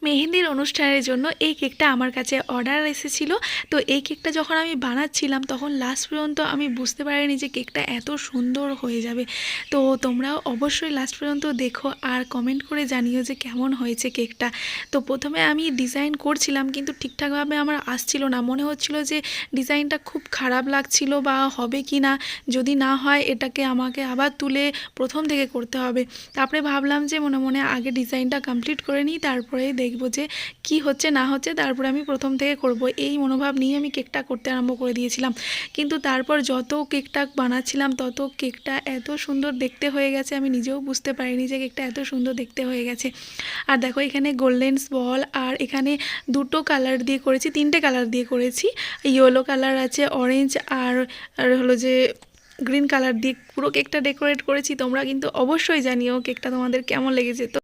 মেহেন্দির অনুষ্ঠানের জন্য এই কেকটা আমার কাছে অর্ডার এসেছিলো। তো এই কেকটা যখন আমি বানাচ্ছিলাম তখন লাস্ট পর্যন্ত আমি বুঝতে পারিনি যে কেকটা এত সুন্দর হয়ে যাবে। তো তোমরাও অবশ্যই লাস্ট পর্যন্ত দেখো আর কমেন্ট করে জানিও যে কেমন হয়েছে কেকটা। তো প্রথমে আমি ডিজাইন করছিলাম কিন্তু ঠিকঠাকভাবে আমার আসছিল না, মনে হচ্ছিল যে ডিজাইনটা খুব খারাপ লাগছিল বা হবে কি না, যদি না হয় এটাকে আমাকে আবার তুলে প্রথম থেকে করতে হবে। তারপরে ভাবলাম যে মনে মনে আগে ডিজাইনটা কমপ্লিট করে নিই, তারপরে দেখব যে কি হচ্ছে না হচ্ছে, তারপরে আমি প্রথম থেকে করব। এই মনোভাব নিয়ে আমি কেকটা করতে আরম্ভ করে দিয়েছিলাম। কিন্তু তারপর যত কেকটা বানাচ্ছিলাম তত কেকটা এত সুন্দর দেখতে হয়ে গেছে, আমি নিজেও বুঝতে পারিনি যে কেকটা এত সুন্দর দেখতে হয়ে গেছে। আর দেখো এখানে গোল্ডেন বল আর এখানে দুটো কালার দিয়ে করেছি, তিনটে কালার দিয়ে করেছি। ইয়েলো কালার আছে, অরেঞ্জ আর হলো যে গ্রিন কালার দিয়ে পুরো কেকটা ডেকোরেট করেছি। তোমরা কিন্তু অবশ্যই জানিও কেকটা তোমাদের কেমন লেগেছে। তো